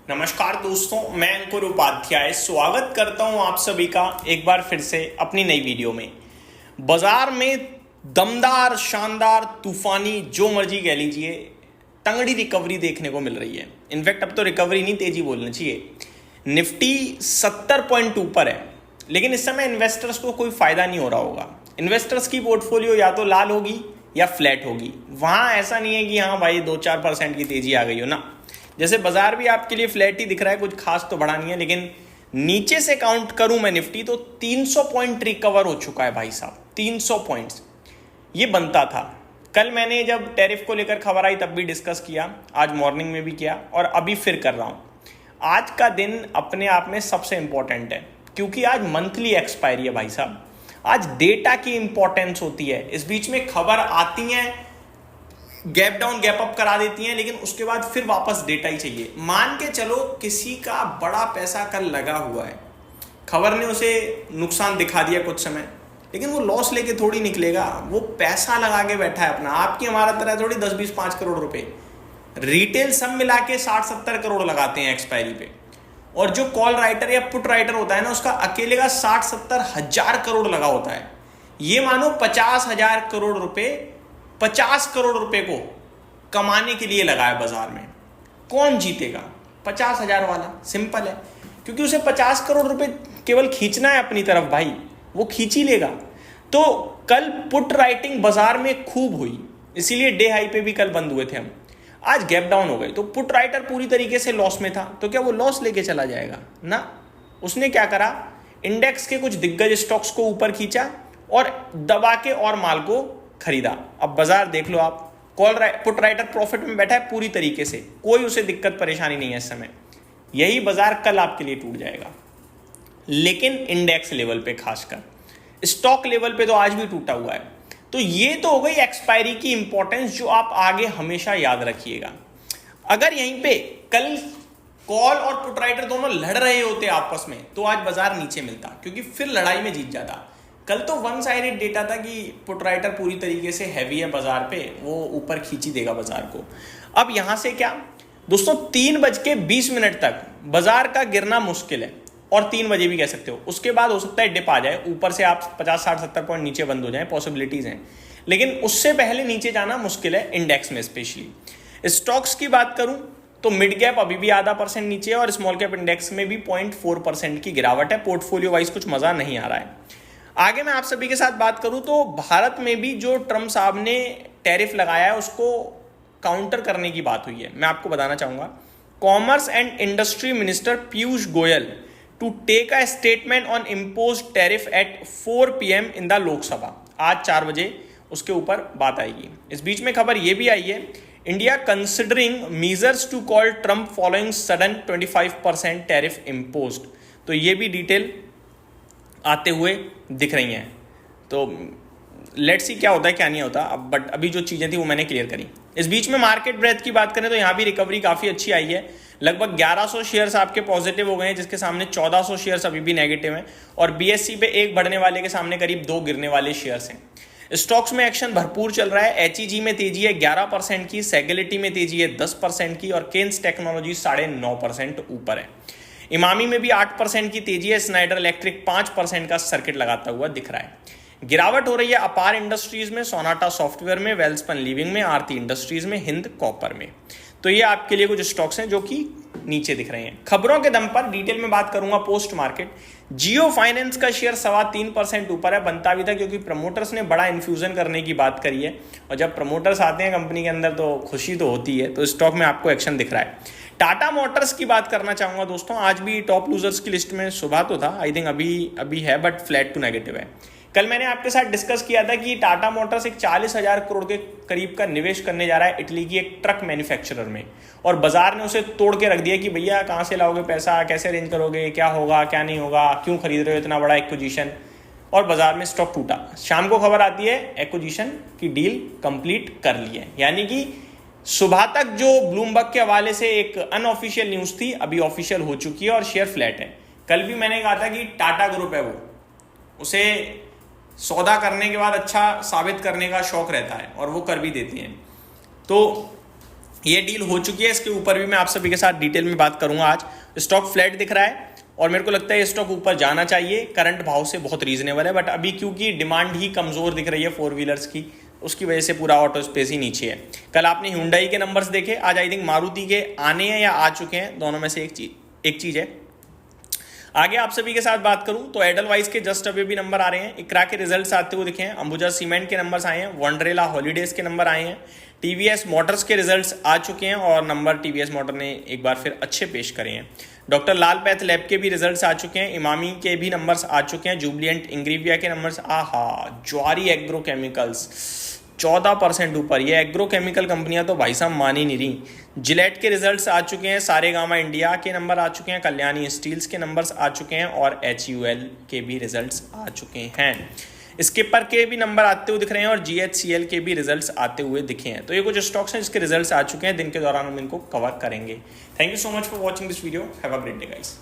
नमस्कार दोस्तों, मैं अंकुर उपाध्याय स्वागत करता हूं आप सभी का एक बार फिर से अपनी नई वीडियो में। बाजार में दमदार, शानदार, तूफानी, जो मर्जी कह लीजिए, तंगड़ी रिकवरी देखने को मिल रही है। इनफैक्ट अब तो रिकवरी नहीं, तेजी बोलना चाहिए। निफ्टी 70 पॉइंट ऊपर है, लेकिन इस समय इन्वेस्टर्स को कोई फायदा नहीं हो रहा होगा। इन्वेस्टर्स की पोर्टफोलियो या तो लाल होगी या फ्लैट होगी। वहां ऐसा नहीं है कि हाँ भाई 2-4% की तेजी आ गई हो ना। जैसे बाजार भी आपके लिए फ्लैट ही दिख रहा है, कुछ खास तो बढ़ा नहीं है, लेकिन नीचे से काउंट करूं मैं निफ्टी तो 300 पॉइंट रिकवर हो चुका है भाई साहब। 300 पॉइंट्स ये बनता था। कल मैंने जब टैरिफ को लेकर खबर आई तब भी डिस्कस किया, आज मॉर्निंग में भी किया और अभी फिर कर रहा हूं। आज का दिन अपने आप में सबसे इंपॉर्टेंट है, क्योंकि आज मंथली एक्सपायरी है भाई साहब। आज डेटा की इंपॉर्टेंस होती है। इस बीच में खबर आती है, गैप डाउन गैप अप करा देती हैं, लेकिन उसके बाद फिर वापस डेटा ही चाहिए। मान के चलो किसी का बड़ा पैसा कल लगा हुआ है, खबर ने उसे नुकसान दिखा दिया कुछ समय, लेकिन वो लॉस लेके थोड़ी निकलेगा। वो पैसा लगा के बैठा है अपना। आपकी हमारा तरह थोड़ी 10-20-5 करोड़ रुपए, रिटेल सब मिला के 60-70 करोड़ लगाते हैं एक्सपायरी पे। और जो कॉल राइटर या पुट राइटर होता है ना, उसका अकेले का 60-70 हजार करोड़ लगा होता है। ये मानो 50,000 करोड़ रुपए 50 करोड़ रुपए को कमाने के लिए लगा है बाजार में। कौन जीतेगा? 50,000 वाला। सिंपल है, क्योंकि उसे 50 करोड़ रुपए केवल खींचना है अपनी तरफ भाई, वो खींच ही लेगा। तो कल पुट राइटिंग बाजार में खूब हुई, इसीलिए डे हाई पे भी कल बंद हुए थे हम। आज गैप डाउन हो गए तो पुट राइटर पूरी तरीके से लॉस में था, तो क्या वो लॉस लेके चला जाएगा ना? उसने क्या करा, इंडेक्स के कुछ दिग्गज स्टॉक्स को ऊपर खींचा और दबा के और माल को खरीदा। अब बाजार देख लो आप, पुट राइटर प्रॉफिट में बैठा है पूरी तरीके से, कोई उसे दिक्कत परेशानी नहीं है इस समय। यही बाजार कल आपके लिए टूट जाएगा, लेकिन इंडेक्स लेवल पे, खासकर स्टॉक लेवल पे तो आज भी टूटा हुआ है। तो ये तो हो गई एक्सपायरी की इंपॉर्टेंस, जो आप आगे हमेशा याद रखिएगा। अगर यहीं पे कल कॉल और पुट राइटर दोनों लड़ रहे होते आपस में, तो आज बाजार नीचे मिलता, क्योंकि फिर लड़ाई में जीत जाता। कल तो वन साइडेड डेटा था कि पुट राइटर पूरी तरीके से हैवी है बाजार पे, वो ऊपर खींची देगा बाजार को। अब यहां से क्या दोस्तों, 3:20 तक बाजार का गिरना मुश्किल है, और 3 बजे भी कह सकते हो। उसके बाद हो सकता है डिप आ जाए, ऊपर से आप 50-60-70 पॉइंट नीचे बंद हो जाए, पॉसिबिलिटीज हैं, लेकिन उससे पहले नीचे जाना मुश्किल है इंडेक्स में। स्पेशली स्टॉक्स की बात करूं तो मिड कैप अभी भी ½ % नीचे है, और स्मॉल कैप इंडेक्स में भी 0.4% की गिरावट है। पोर्टफोलियो वाइज कुछ मजा नहीं आ रहा है। आगे मैं आप सभी के साथ बात करूं तो भारत में भी जो ट्रम्प साहब ने टैरिफ लगाया है उसको काउंटर करने की बात हुई है। मैं आपको बताना चाहूंगा, commerce and industry minister Piyush Goyal to take a statement on impose tariff at 4 PM in the Lok Sabha. आज 4 बजे उसके ऊपर बात आएगी। इस बीच में खबर यह भी आई है, India considering measures to call Trump following sudden 25% tariff imposed. तो ये भी डिटेल आते हुए दिख रही हैं। तो लेट्स सी क्या होता है क्या नहीं होता अब, बट अभी जो चीज़ें थी वो मैंने क्लियर करी। इस बीच में मार्केट ब्रेथ की बात करें तो यहाँ भी रिकवरी काफ़ी अच्छी आई है। लगभग 1100 शेयर्स आपके पॉजिटिव हो गए हैं, जिसके सामने 1400 शेयर्स अभी भी नेगेटिव हैं, और बीएससी पे एक बढ़ने वाले के सामने करीब 2 गिरने वाले शेयर्स हैं। स्टॉक्स में एक्शन भरपूर चल रहा है। एचईजी में तेजी है 11% की, सेगलिटी में तेजी है 10% की, और केन्स टेक्नोलॉजी 9.5% ऊपर है। इमामी में भी 8% की तेजी है। स्नाइडर इलेक्ट्रिक 5% का सर्किट लगाता हुआ दिख रहा है। गिरावट हो रही है अपार इंडस्ट्रीज में, सोनाटा सॉफ्टवेयर में, वेल्सपन लिविंग में, आरती इंडस्ट्रीज में, हिंद कॉपर में। तो ये आपके लिए कुछ स्टॉक्स हैं जो कि नीचे दिख रहे हैं। खबरों के दम पर डिटेल में बात करूंगा पोस्ट मार्केट। जियो फाइनेंस का शेयर 3.25% ऊपर है, बनता भी था क्योंकि प्रमोटर्स ने बड़ा इन्फ्यूजन करने की बात करी है, और जब प्रमोटर्स आते हैं कंपनी के अंदर तो खुशी तो होती है। तो स्टॉक में आपको एक्शन दिख रहा है। टाटा मोटर्स की बात करना चाहूंगा दोस्तों, आज भी टॉप लूजर्स की लिस्ट में सुबह तो था, आई थिंक अभी है, बट फ्लैट टू नेगेटिव है। कल मैंने आपके साथ डिस्कस किया था कि टाटा मोटर्स एक 40,000 करोड़ के करीब का निवेश करने जा रहा है इटली की एक ट्रक मैन्युफैक्चरर में, और बाजार ने उसे तोड़ के रख दिया कि भैया कहाँ से लाओगे पैसा, कैसे अरेंज करोगे, क्या होगा क्या नहीं होगा, क्यों खरीद रहे हो इतना बड़ा एक्विजिशन, और बाजार में स्टॉक टूटा। शाम को खबर आती है एक्विजिशन की डील कंप्लीट कर ली है, यानी कि सुबह तक जो ब्लूमबर्ग के हवाले से एक अनऑफिशियल न्यूज थी अभी ऑफिशियल हो चुकी है, और शेयर फ्लैट है। कल भी मैंने कहा था कि टाटा ग्रुप है, वो उसे सौदा करने के बाद अच्छा साबित करने का शौक रहता है, और वो कर भी देती हैं। तो ये डील हो चुकी है, इसके ऊपर भी मैं आप सभी के साथ डिटेल में बात करूंगा। आज स्टॉक फ्लैट दिख रहा है और मेरे को लगता है ये स्टॉक ऊपर जाना चाहिए, करंट भाव से बहुत रीजनेबल है, बट अभी क्योंकि डिमांड ही कमजोर दिख रही है 4 व्हीलर्स की, उसकी वजह से पूरा ऑटो स्पेस ही नीचे है। कल आपने Hyundai के नंबर्स देखे, आज आई थिंक मारुति के आने हैं या आ चुके हैं, दोनों में से एक चीज है। आगे आप सभी के साथ बात करूं तो एडलवाइज के जस्ट अभी भी नंबर आ रहे हैं, इकरा के रिजल्ट्स आते हुए दिखे हैं, अंबुजा सीमेंट के नंबर्स आए हैं, वंडरेला हॉलीडेज के नंबर आए हैं, टीवीएस मोटर्स के रिजल्ट्स आ चुके हैं और नंबर टीवीएस मोटर ने एक बार फिर अच्छे पेश करे हैं। डॉक्टर लाल पैथ लैब के भी रिजल्ट्स आ चुके हैं, इमामी के भी नंबर्स आ चुके हैं, जुबलिएंट इंग्रीविया के नंबर्स, ज्वारी एग्रो केमिकल्स 14% ऊपर। ये एग्रो केमिकल कंपनियां तो भाई साहब मान ही नहीं रही। जिलेट के रिजल्ट्स आ चुके हैं, सारेगामा इंडिया के नंबर आ चुके हैं, कल्याणी स्टील्स के नंबर्स आ चुके हैं और HUL के भी रिजल्ट्स आ चुके हैं। स्किपर के भी नंबर आते हुए दिख रहे हैं और GHCL के भी रिजल्ट्स आते हुए दिखे हैं। तो ये कुछ स्टॉक्स हैं जिसके रिजल्ट्स आ चुके हैं, दिन के दौरान हम इनको कवर करेंगे। Thank you so much for watching this video, have a great day guys.